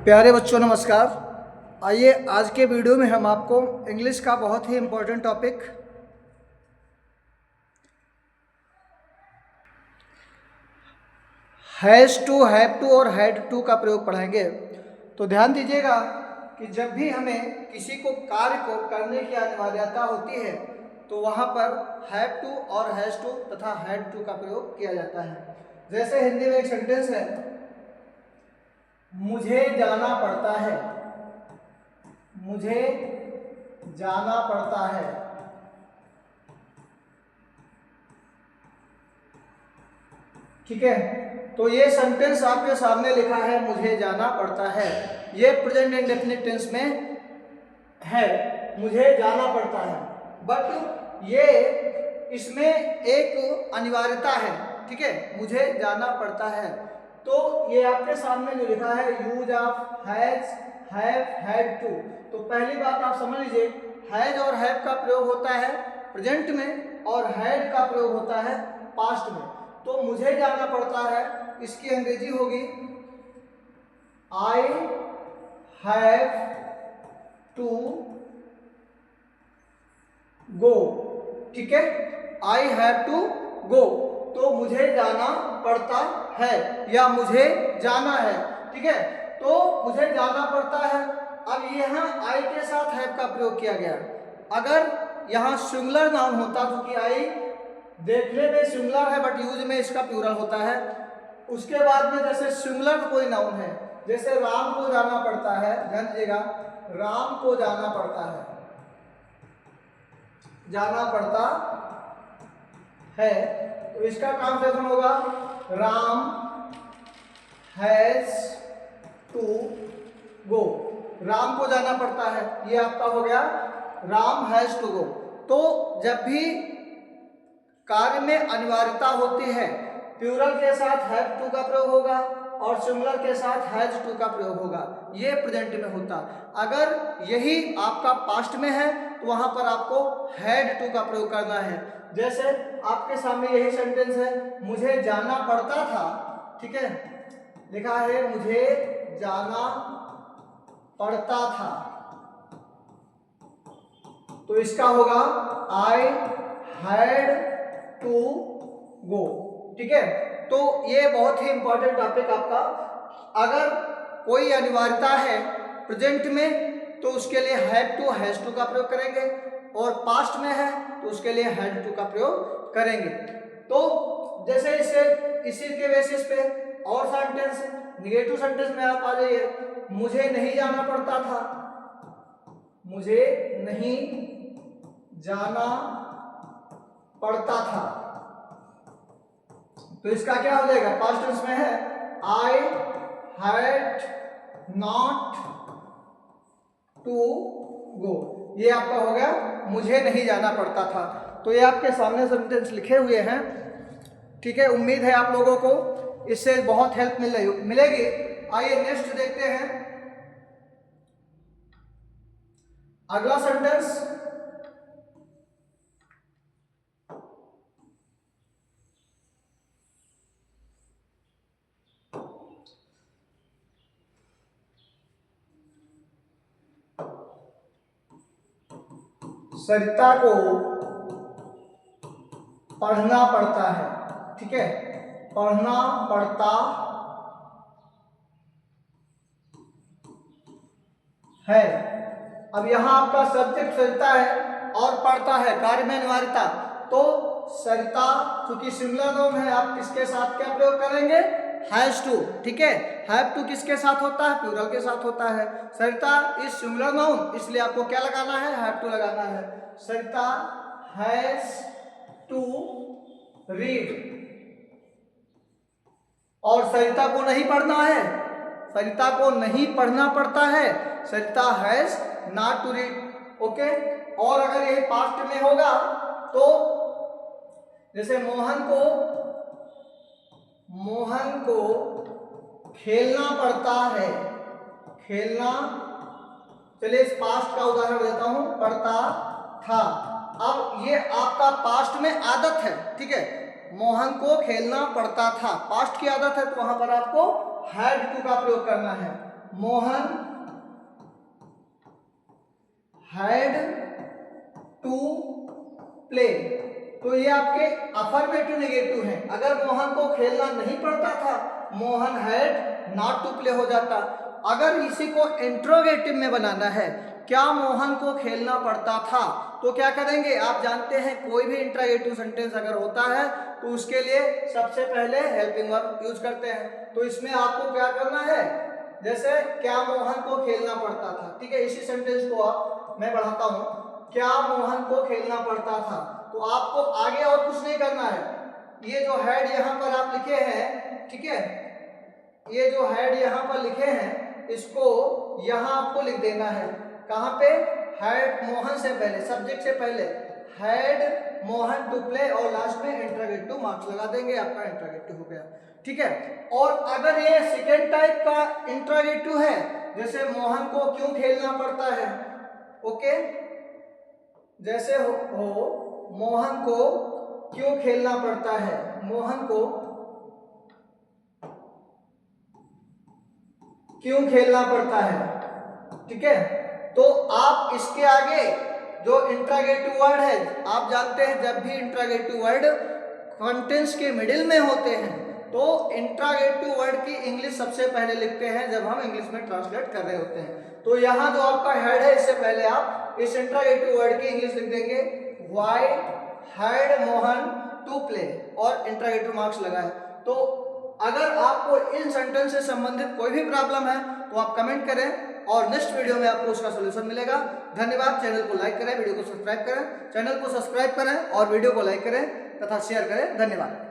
प्यारे बच्चों नमस्कार। आइए आज के वीडियो में हम आपको इंग्लिश का बहुत ही important topic has to, have to और हैड टू का प्रयोग पढ़ाएंगे। तो ध्यान दीजिएगा कि जब भी हमें किसी को कार्य को करने की अनिवार्यता होती है तो वहाँ पर हैव टू और हैज़ टू तथा हैड टू का प्रयोग किया जाता है। जैसे हिंदी में एक सेंटेंस है, मुझे जाना पड़ता है, मुझे जाना पड़ता है। ठीक है, तो ये सेंटेंस आपके सामने लिखा है मुझे जाना पड़ता है, ये प्रेजेंट इंडेफिनिट टेंस में है, मुझे जाना पड़ता है। बट ये इसमें एक अनिवार्यता है, ठीक है, मुझे जाना पड़ता है। तो ये आपके सामने जो लिखा है use of has, have, had to, तो पहली बात आप समझ लीजिए, हैज और हैव का प्रयोग होता है प्रेजेंट में और हैड का प्रयोग होता है पास्ट में। तो मुझे जाना पड़ता है, इसकी अंग्रेजी होगी आई हैव टू गो। ठीक है, आई हैव टू गो, तो मुझे जाना पड़ता है या मुझे जाना है। ठीक है, तो मुझे जाना पड़ता है। अब यहाँ आई के साथ हैव का प्रयोग किया गया। अगर यहाँ सिंगुलर नाउन होता, क्योंकि आई देखने में सिंगुलर है बट यूज में इसका प्लूरल होता है। उसके बाद में जैसे सिंगुलर कोई नाउन है, जैसे राम को जाना पड़ता है, ध्यान दीजिएगा, राम को जाना पड़ता है, जाना पड़ता है, तो इसका ट्रांसलेशन होगा Ram has to go. Ram को जाना पड़ता है, ये आपका हो गया राम हैज टू गो। तो जब भी कार्य में अनिवार्यता होती है, प्लूरल के साथ हैव टू का प्रयोग होगा और सिंगुलर के साथ हैज टू का प्रयोग होगा, ये प्रेजेंट में होता। अगर यही आपका पास्ट में है तो वहां पर आपको हैड टू का प्रयोग करना है। जैसे आपके सामने यही सेंटेंस है, मुझे जाना पड़ता था, ठीक है, लिखा है मुझे जाना पड़ता था, तो इसका होगा आई हैड टू गो। ठीक है, तो ये बहुत ही इंपॉर्टेंट टॉपिक आपका। अगर कोई अनिवार्यता है प्रेजेंट में तो उसके लिए हैव टू, हैज टू का प्रयोग करेंगे, और पास्ट में है तो उसके लिए हैड टू का प्रयोग करेंगे। तो जैसे इसी के बेसिस पे और सेंटेंस, निगेटिव सेंटेंस में आप आ जाइए, मुझे नहीं जाना पड़ता था, मुझे नहीं जाना पड़ता था, तो इसका क्या हो जाएगा, पास्ट टेंस में है I had not to go, ये आपका हो गया मुझे नहीं जाना पड़ता था। तो ये आपके सामने सेंटेंस लिखे हुए हैं। ठीक है, उम्मीद है आप लोगों को इससे बहुत हेल्प मिलेगी। आइए नेक्स्ट देखते हैं अगला सेंटेंस। सरिता को पढ़ना पड़ता है, ठीक है, पढ़ना पड़ता है। अब यहां आपका सब्जेक्ट सरिता है और पढ़ता है, कार्य में अनिवार्यता, तो सरिता चूंकि सिंगुलर नाउन है, आप किसके साथ क्या प्रयोग करेंगे, हैज टू। ठीक है, हैव टू किसके साथ होता है, प्लूरल के साथ होता है। सरिता इज सिंगुलर नाउन, इसलिए आपको क्या लगाना है, हैव टू लगाना है। सरिता हैज टू रीड, और सरिता को नहीं पढ़ना है, सरिता को नहीं पढ़ना पड़ता है, Sarita has not to read. Okay, और अगर ये पास्ट में होगा तो जैसे मोहन को खेलना पड़ता है, खेलना, चलिए इस पास्ट का उदाहरण देता हूं, पढ़ता था। अब ये आपका पास्ट में आदत है, ठीक है, मोहन को खेलना पड़ता था, पास्ट की आदत है, तो वहां पर आपको हैड टू का प्रयोग करना है। Mohan had to play. तो ये आपके अफर्मेटिव नेगेटिव हैं। अगर मोहन को खेलना नहीं पड़ता था, Mohan had not to play हो जाता। अगर इसी को इंट्रोगेटिव में बनाना है, क्या मोहन को खेलना पड़ता था, तो क्या करेंगे, आप जानते हैं कोई भी इंट्रोगेटिव सेंटेंस अगर होता है तो उसके लिए सबसे पहले हेल्पिंग वर्ब यूज करते हैं। तो इसमें आपको क्या करना है, जैसे क्या मोहन को खेलना पड़ता था, ठीक है, इसी सेंटेंस को मैं बढ़ाता हूं, क्या मोहन को खेलना पड़ता था। तो आपको आगे और कुछ नहीं करना है, ये जो हेड यहां पर आप लिखे हैं, ठीक है, ये जो हेड यहां पर लिखे हैं इसको यहां आपको लिख देना है। कहां पे, हैड मोहन से पहले, सब्जेक्ट से पहले हैड मोहन टू प्ले और लास्ट में इंट्रोगेटिव मार्क्स लगा देंगे, आपका इंट्रोगेटिव हो गया, ठीक है। और अगर ये सेकेंड टाइप का इंट्रोगेटिव है, जैसे मोहन को क्यों खेलना पड़ता है, ओके, जैसे हो मोहन को क्यों खेलना पड़ता है, मोहन को क्यों खेलना पड़ता है, ठीक है। तो आप इसके आगे जो इंट्रोगेटिव वर्ड है, आप जानते हैं जब भी इंट्रोगेटिव वर्ड कंटेंट्स के मिडिल में होते हैं तो इंट्रोगेटिव वर्ड की इंग्लिश सबसे पहले लिखते हैं जब हम इंग्लिश में ट्रांसलेट कर रहे होते हैं। तो यहाँ जो आपका हेड है, इससे पहले आप इस इंट्रोगेटिव वर्ड की इंग्लिश लिख देंगे, why had Mohan to play, और इंट्रोगेटिव मार्क्स लगाए। तो अगर आपको इन सेंटेंस से संबंधित कोई भी प्रॉब्लम है तो आप कमेंट करें और नेक्स्ट वीडियो में आपको उसका सॉल्यूशन मिलेगा। धन्यवाद। चैनल को लाइक करें, वीडियो को सब्सक्राइब करें, चैनल को सब्सक्राइब करें और वीडियो को लाइक करें तथा शेयर करें। धन्यवाद।